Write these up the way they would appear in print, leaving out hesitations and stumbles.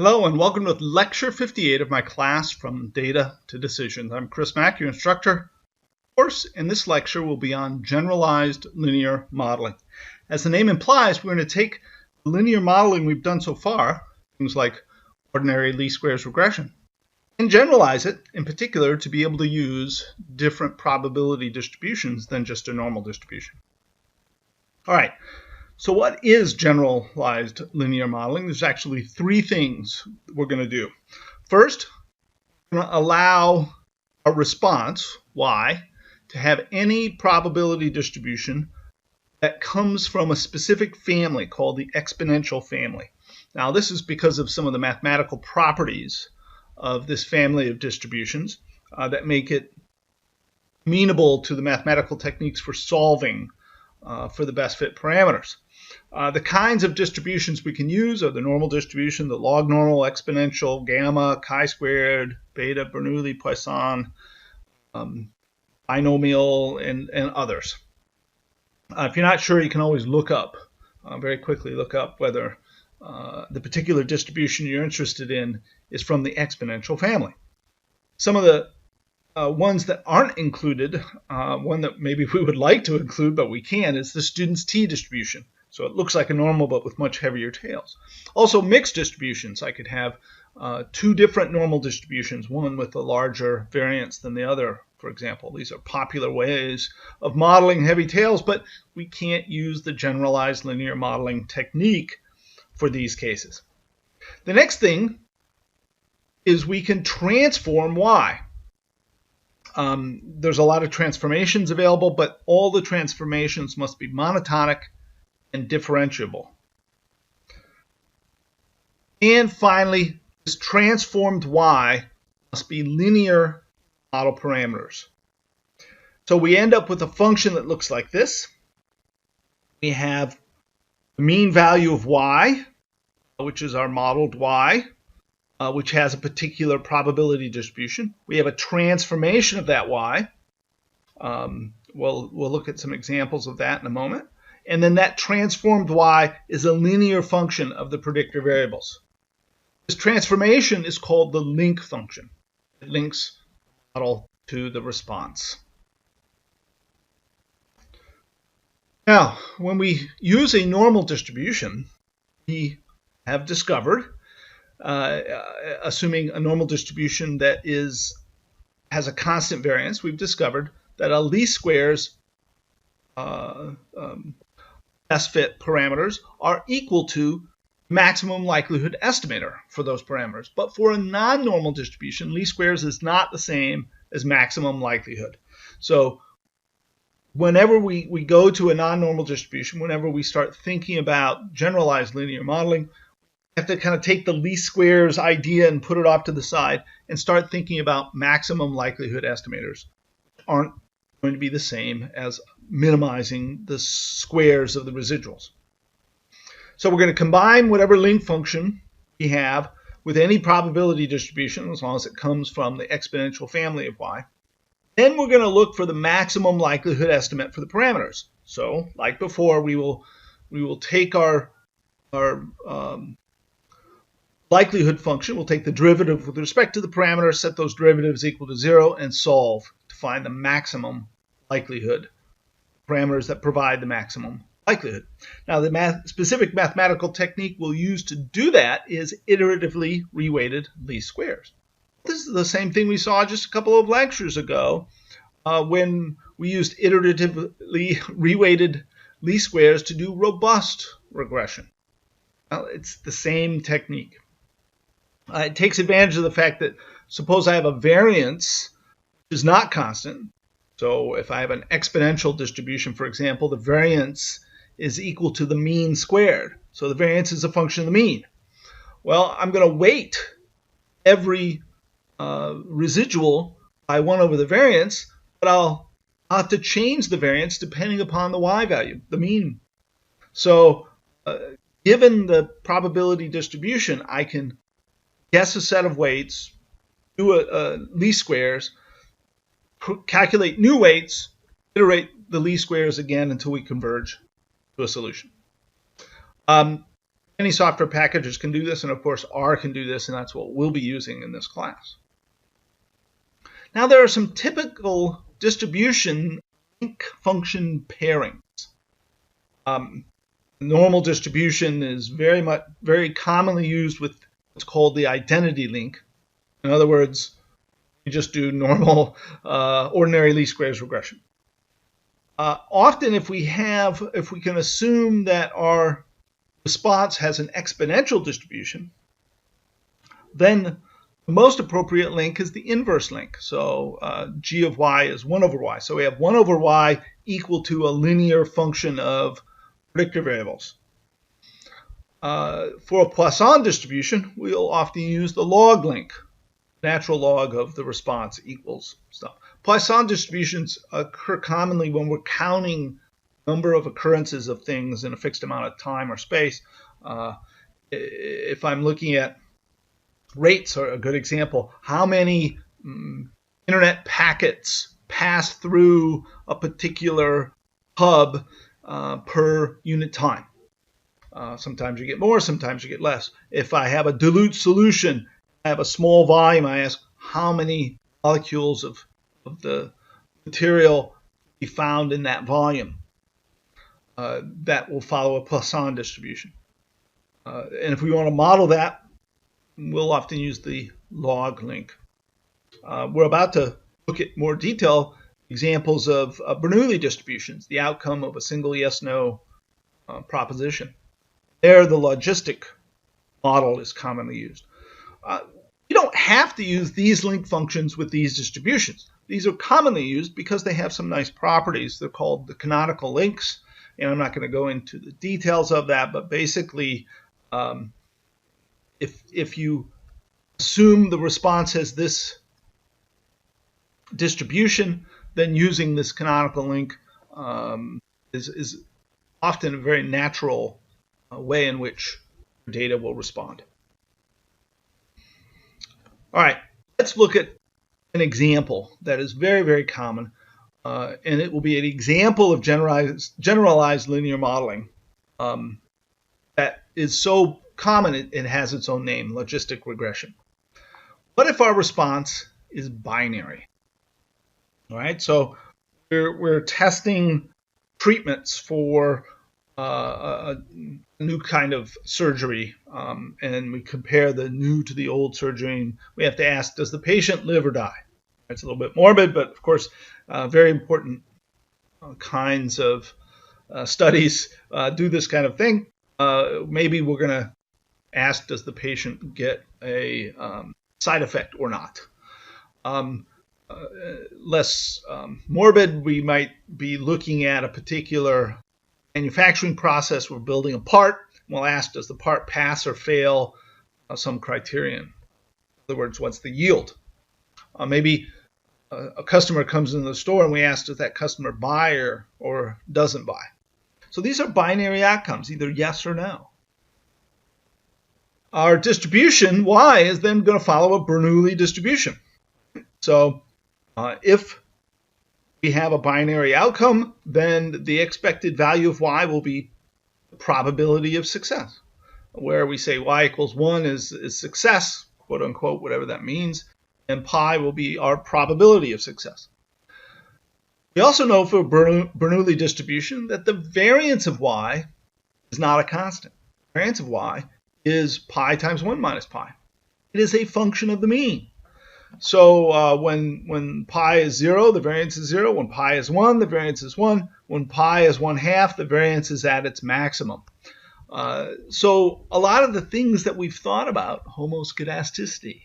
Hello and welcome to Lecture 58 of my class from Data to Decision. I'm Chris Mack, your instructor. Of course, in this lecture will be on Generalized Linear Modeling. As the name implies, we're going to take the linear modeling we've done so far, things like ordinary least squares regression, and generalize it, in particular, to be able to use different probability distributions than just a normal distribution. All right. So what is generalized linear modeling? There's actually three things we're going to do. First, we're going to allow a response, y, to have any probability distribution that comes from a specific family called the exponential family. Now, this is because of some of the mathematical properties of this family of distributions that make it amenable to the mathematical techniques for solving for the best fit parameters. The kinds of distributions we can use are the normal distribution, the log normal, exponential, gamma, chi-squared, beta, Bernoulli, Poisson, binomial, and others. If you're not sure, you can always look up, very quickly look up whether the particular distribution you're interested in is from the exponential family. Some of the ones that aren't included, one that maybe we would like to include but we can't, is the student's t distribution. So it looks like a normal but with much heavier tails. Also mixed distributions. I could have two different normal distributions, one with a larger variance than the other, for example. These are popular ways of modeling heavy tails, but we can't use the generalized linear modeling technique for these cases. The next thing is we can transform y. There's a lot of transformations available, but all the transformations must be monotonic and differentiable. And finally, this transformed y must be linear model parameters. So we end up with a function that looks like this. We have the mean value of y, which is our modeled y, which has a particular probability distribution. We have a transformation of that y. We'll look at some examples of that in a moment. And then that transformed y is a linear function of the predictor variables. This transformation is called the link function. It links the model to the response. Now, when we use a normal distribution, we have discovered, assuming a normal distribution that has a constant variance, we've discovered that a least squares best fit parameters are equal to maximum likelihood estimator for those parameters. But for a non-normal distribution, least squares is not the same as maximum likelihood. So whenever we go to a non-normal distribution, whenever we start thinking about generalized linear modeling, we have to kind of take the least squares idea and put it off to the side and start thinking about maximum likelihood estimators, which aren't going to be the same as minimizing the squares of the residuals. So we're going to combine whatever link function we have with any probability distribution, as long as it comes from the exponential family of y. Then we're going to look for the maximum likelihood estimate for the parameters. So, like before, we will take our likelihood function, we'll take the derivative with respect to the parameter, set those derivatives equal to 0, and solve to find the maximum likelihood, parameters that provide the maximum likelihood. Now, the specific mathematical technique we'll use to do that is iteratively reweighted least squares. This is the same thing we saw just a couple of lectures ago when we used iteratively reweighted least squares to do robust regression. Well, it's the same technique. It takes advantage of the fact that suppose I have a variance which is not constant. So if I have an exponential distribution, for example, the variance is equal to the mean squared. So the variance is a function of the mean. Well, I'm going to weight every residual by 1 over the variance, but I'll have to change the variance depending upon the y value, the mean. So given the probability distribution, I can guess a set of weights, do a least squares, calculate new weights, iterate the least squares again until we converge to a solution. Many software packages can do this, and of course R can do this, and that's what we'll be using in this class. Now there are some typical distribution link function pairings. Normal distribution is very commonly used with what's called the identity link. In other words, you just do normal ordinary least squares regression. Often if we can assume that our response has an exponential distribution, then the most appropriate link is the inverse link. So g of y is 1 over y. So we have 1 over y equal to a linear function of predictor variables. For a Poisson distribution, we'll often use the log link. Natural log of the response equals stuff. Poisson distributions occur commonly when we're counting number of occurrences of things in a fixed amount of time or space. If I'm looking at rates, are a good example. How many internet packets pass through a particular hub per unit time? Sometimes you get more, sometimes you get less. If I have a dilute solution, I have a small volume, I ask how many molecules of the material be found in that volume. That will follow a Poisson distribution. And if we want to model that, we'll often use the log link. We're about to look at more detailed examples of Bernoulli distributions, the outcome of a single yes-no proposition. There, the logistic model is commonly used. You don't have to use these link functions with these distributions. These are commonly used because they have some nice properties. They're called the canonical links, and I'm not going to go into the details of that, but basically, if you assume the response has this distribution, then using this canonical link is often a very natural way in which data will respond. All right, let's look at an example that is very, very common, and it will be an example of generalized linear modeling that is so common it has its own name, logistic regression. What if our response is binary? All right, so we're testing treatments for a new kind of surgery, and we compare the new to the old surgery, and we have to ask, does the patient live or die? It's a little bit morbid, but of course, very important kinds of studies do this kind of thing. Maybe we're going to ask, does the patient get a side effect or not? Less morbid, we might be looking at a particular manufacturing process. We're building a part. We'll ask, does the part pass or fail some criterion? In other words, what's the yield? Maybe a customer comes into the store and we ask, does that customer buy or doesn't buy? So these are binary outcomes, either yes or no. Our distribution, y, is then going to follow a Bernoulli distribution. So if we have a binary outcome, then the expected value of y will be the probability of success, where we say y equals 1 is success, quote unquote, whatever that means, and pi will be our probability of success. We also know for Bernoulli distribution that the variance of y is not a constant. The variance of y is pi times 1 minus pi. It is a function of the mean. So when pi is 0, the variance is 0. When pi is 1, the variance is 1. When pi is 1/2, the variance is at its maximum. So a lot of the things that we've thought about, homoscedasticity,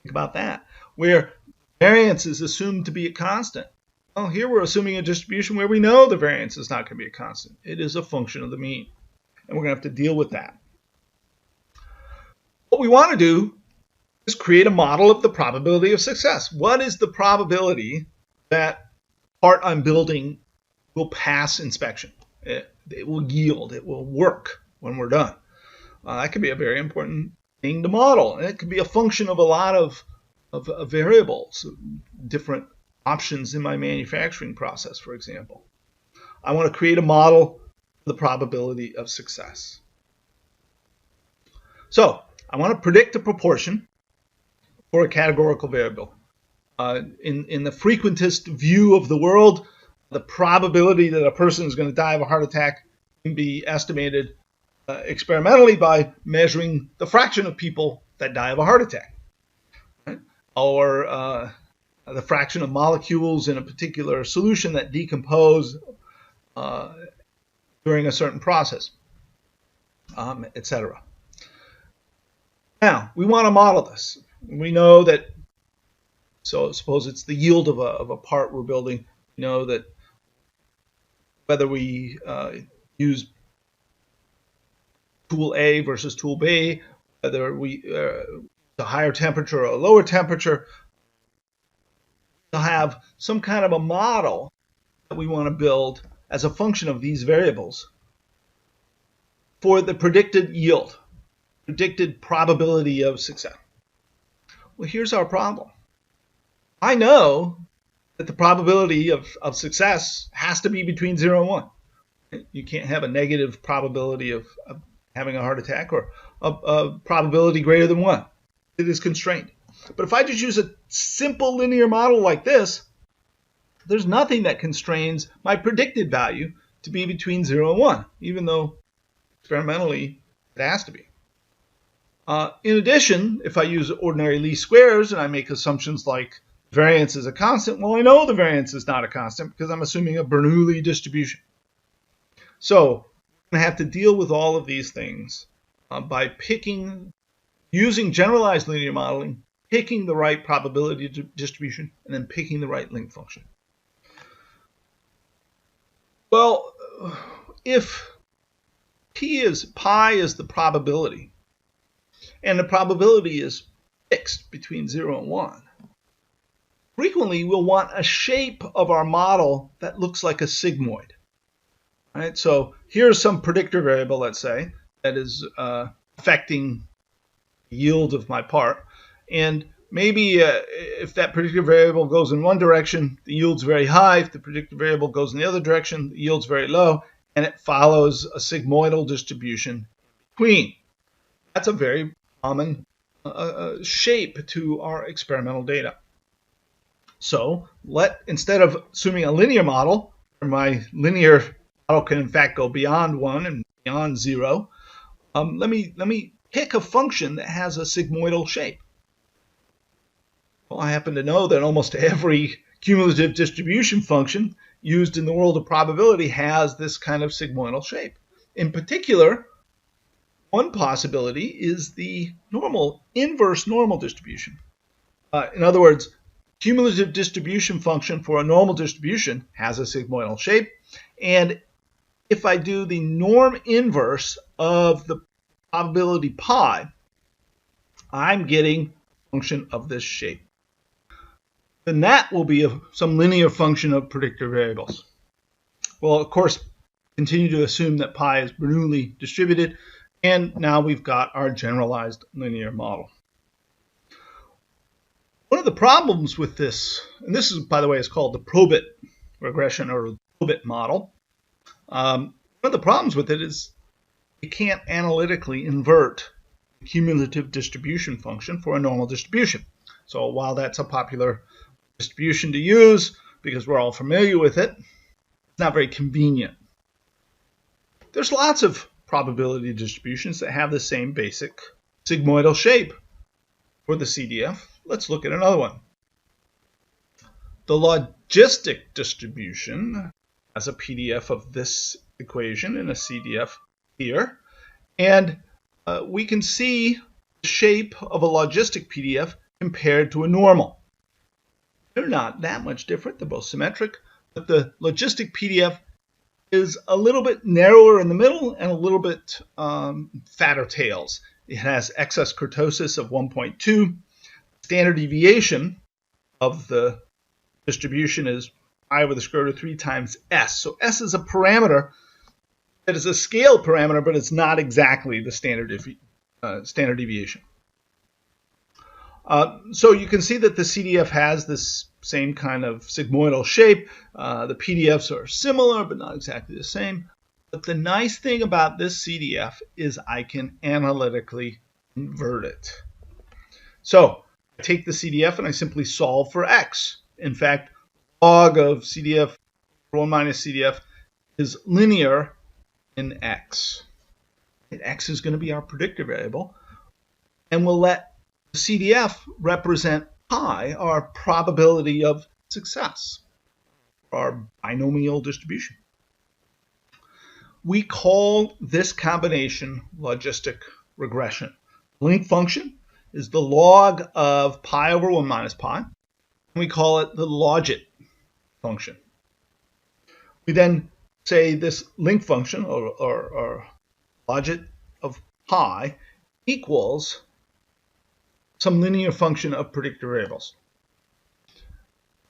think about that, where variance is assumed to be a constant. Well, here we're assuming a distribution where we know the variance is not going to be a constant. It is a function of the mean, and we're going to have to deal with that. What we want to do is create a model of the probability of success. What is the probability that part I'm building will pass inspection? It will yield, it will work when we're done. That could be a very important thing to model, and it could be a function of a lot of variables, different options in my manufacturing process, for example. I want to create a model of the probability of success. So I want to predict a proportion for a categorical variable. In the frequentist view of the world, the probability that a person is going to die of a heart attack can be estimated experimentally by measuring the fraction of people that die of a heart attack, right? Or the fraction of molecules in a particular solution that decompose during a certain process, etc. Now, we want to model this. We know that, so suppose it's the yield of a part we're building. We know that whether we use tool A versus tool B, whether we a higher temperature or a lower temperature, we'll have some kind of a model that we want to build as a function of these variables for the predicted yield, predicted probability of success. Well, here's our problem. I know that the probability of success has to be between 0 and 1. You can't have a negative probability of having a heart attack or a probability greater than 1. It is constrained. But if I just use a simple linear model like this, there's nothing that constrains my predicted value to be between 0 and 1, even though experimentally it has to be. In addition, if I use ordinary least squares and I make assumptions like variance is a constant, well, I know the variance is not a constant because I'm assuming a Bernoulli distribution. So I'm going to have to deal with all of these things by using generalized linear modeling, picking the right probability distribution, and then picking the right link function. Well, if pi is the probability, and the probability is fixed between 0 and 1, frequently we'll want a shape of our model that looks like a sigmoid. Right? So here's some predictor variable, let's say, that is affecting the yield of my part. And maybe if that predictor variable goes in one direction, the yield's very high. If the predictor variable goes in the other direction, the yield's very low. And it follows a sigmoidal distribution between. That's a very common shape to our experimental data. So instead of assuming a linear model, where my linear model can in fact go beyond 1 and beyond 0, let me pick a function that has a sigmoidal shape. Well, I happen to know that almost every cumulative distribution function used in the world of probability has this kind of sigmoidal shape. In particular, one possibility is the inverse normal distribution. In other words, cumulative distribution function for a normal distribution has a sigmoidal shape. And if I do the norm inverse of the probability pi, I'm getting a function of this shape. Then that will be some linear function of predictor variables. Well, of course, continue to assume that pi is Bernoulli distributed. And now we've got our generalized linear model. One of the problems with this, and this is, by the way, is called the Probit regression or Probit model. One of the problems with it is you can't analytically invert the cumulative distribution function for a normal distribution. So while that's a popular distribution to use because we're all familiar with it, it's not very convenient. There's lots of probability distributions that have the same basic sigmoidal shape for the CDF. Let's look at another one. The logistic distribution has a PDF of this equation in a CDF here. And we can see the shape of a logistic PDF compared to a normal. They're not that much different. They're both symmetric. But the logistic PDF is a little bit narrower in the middle and a little bit fatter tails. It has excess kurtosis of 1.2. Standard deviation of the distribution is I over the square root of 3 times s. So s is a parameter that is a scale parameter, but it's not exactly the standard deviation. So you can see that the CDF has this same kind of sigmoidal shape. The PDFs are similar, but not exactly the same. But the nice thing about this CDF is I can analytically invert it. So I take the CDF and I simply solve for x. In fact, log of CDF 1 minus CDF is linear in x. And x is going to be our predictor variable. And we'll let the CDF represent pi, our probability of success, our binomial distribution. We call this combination logistic regression. Link function is the log of pi over 1 minus pi. And we call it the logit function. We then say this link function, or logit of pi, equals some linear function of predictor variables.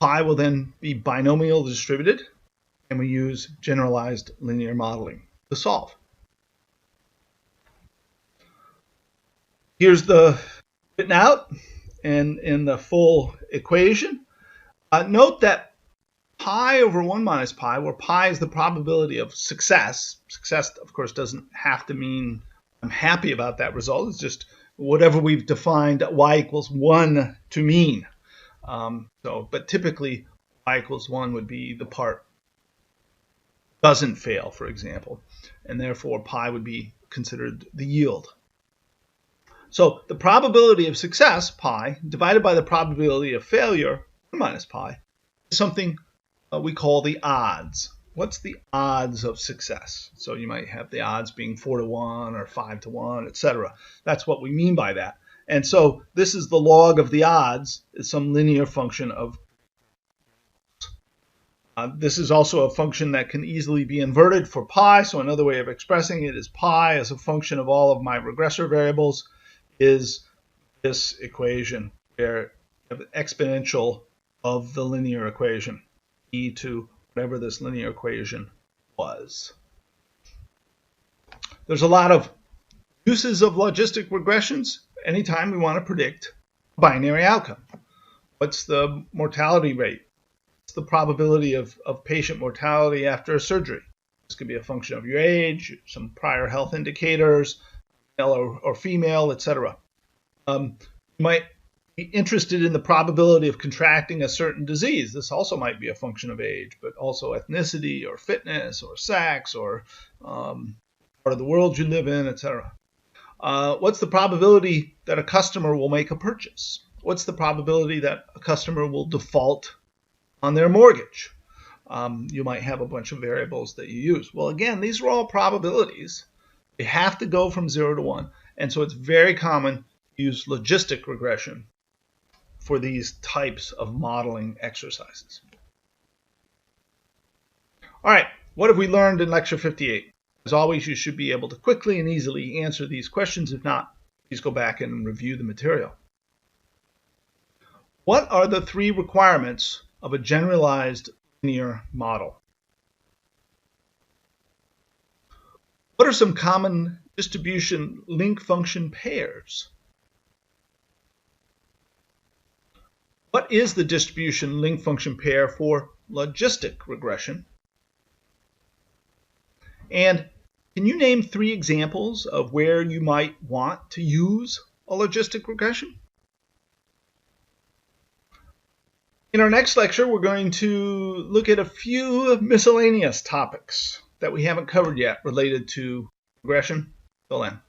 Pi will then be binomial distributed, and we use generalized linear modeling to solve. Here's the written out in the full equation. Note that pi over 1 minus pi, where pi is the probability of success. Success, of course, doesn't have to mean I'm happy about that result. It's just whatever we've defined y equals 1 to mean. But typically, y equals 1 would be the part doesn't fail, for example, and therefore pi would be considered the yield. So the probability of success, pi, divided by the probability of failure, 1 minus pi, is something we call the odds. What's the odds of success? So you might have the odds being 4 to 1 or 5 to 1, etc. That's what we mean by that. And so this is the log of the odds, is some linear function of. This is also a function that can easily be inverted for pi. So another way of expressing it is pi as a function of all of my regressor variables is this equation, where you have the exponential of the linear equation, e to whatever this linear equation was. There's a lot of uses of logistic regressions anytime we want to predict a binary outcome. What's the mortality rate? What's the probability of patient mortality after a surgery? This could be a function of your age, some prior health indicators, male or female, etc. You might be interested in the probability of contracting a certain disease. This also might be a function of age, but also ethnicity or fitness or sex or part of the world you live in, etc. What's the probability that a customer will make a purchase? What's the probability that a customer will default on their mortgage? You might have a bunch of variables that you use. Well, again, these are all probabilities. They have to go from 0 to 1. And so it's very common to use logistic regression for these types of modeling exercises. All right, what have we learned in Lecture 58? As always, you should be able to quickly and easily answer these questions. If not, please go back and review the material. What are the 3 requirements of a generalized linear model? What are some common distribution link function pairs? What is the distribution link function pair for logistic regression? And can you name 3 examples of where you might want to use a logistic regression? In our next lecture, we're going to look at a few miscellaneous topics that we haven't covered yet related to regression. Till then.